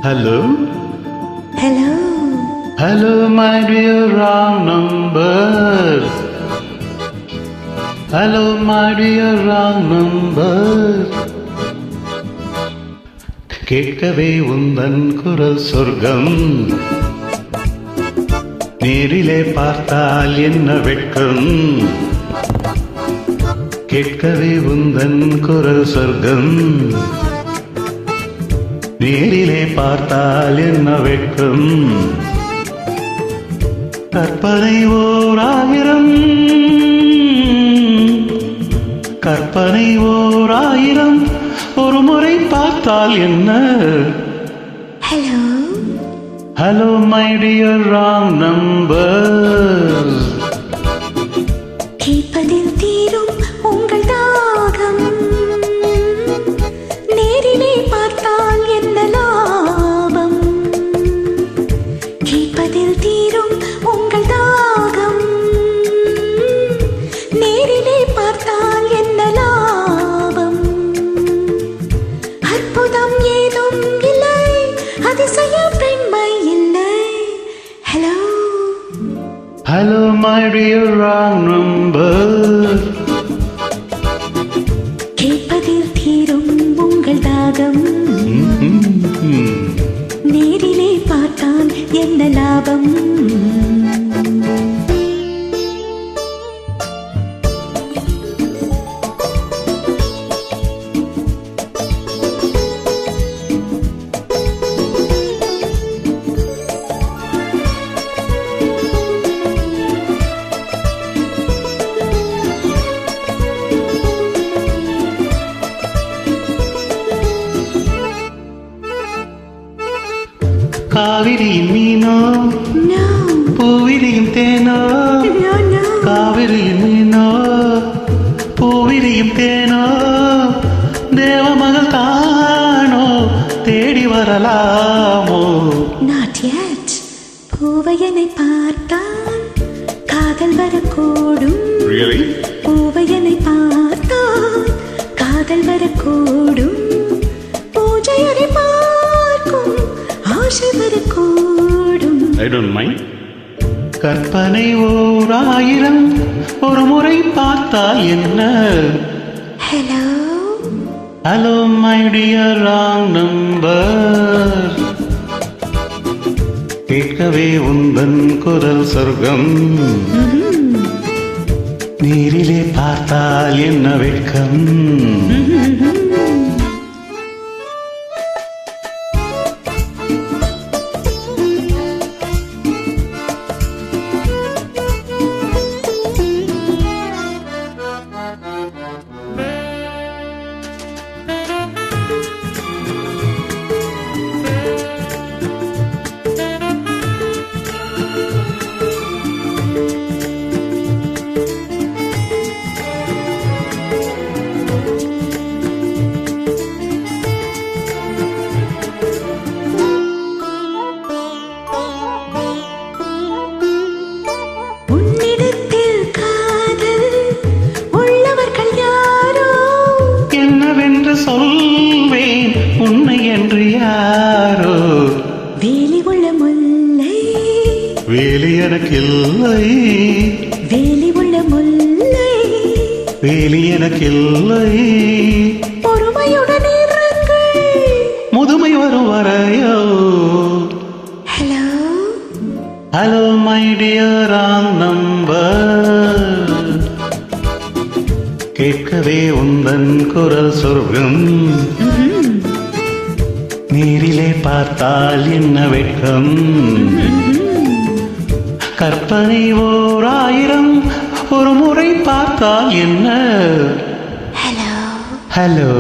Hello? Hello. Hello, my dear wrong number. Hello, my dear wrong number. கேட்கவே உந்தன் குரல் சொர்க்கம், நேரிலே பார்த்தால் என்ன வெட்கம். கேட்கவே உந்தன் குரல் சொர்க்கம், நேரிலே பார்த்தால் என்ன வெட்கம். கற்பனை ஓர் ஆயிரம், கற்பனை ஓர் ஆயிரம், ஒரு முறை பார்த்தால் என்ன. Hello. Hello, my dear wrong number. கேட்பதில் தீரும் உங்கள் தாகம், நேரிலே பார்த்தால் என்ன லாபம். கேட்பதில் தீரும் உங்கள் தாகம், நேரிலே பார்த்தால் என்ன லாபம். அற்புதம் ஏதும் இல்லை, அதிசய பெண்மை இல்லை. Hello. Hello, my dear wrong number. கேட்பதில் தீரும் உங்கள் தாகம், நேரிலே பார்த்தால் என்ன லாபம். காவிரியின் மீனோ No, பூவிரியும் தேனோ. no, no. காவிரியின் மீனோ பூவிரியும் தேனோ, தேவமகள் தானோ, தேடி வரலாமோ. Not yet. பூவையனை பார்த்தால் காதல் வரக்கூடும். Really? பூவையனை பார்த்தால் காதல் வரக்கூடும். பூஜையனை பார்க்கும் ஆசை வரக்கூடும். I don't mind. கற்பனை ஓர் ஆயிரம், ஒரு முறை பார்த்தால் என்ன. Hello. Hello, my dear wrong number. கேட்கவே உந்தன் குரல் சொர்க்கம், நேரிலே பார்த்தால் என்ன வெட்கம். உன்னிடத்தில் காதல் உள்ளவர்கள் யாரோ, என்னவென்று சொல்வேன் உன்னை என்று யாரோ. வேலி உள்ள முல்லை, வேலி எனக்கில்லை, வேலி உள்ள முல்லை, வேலி எனக்கில்லை. பொறுமையுடன் இருங்கள். முதுமை வரும் வரையோ. Hello. Hello, my dear wrong number. கேட்கவே உந்தன் குரல் சொர்க்கம், நேரிலே பார்த்தால் என்ன வெட்கம். கற்பனை ஓர் ஆயிரம், ஒரு முறை பார்த்தால் என்ன. Hello. Hello.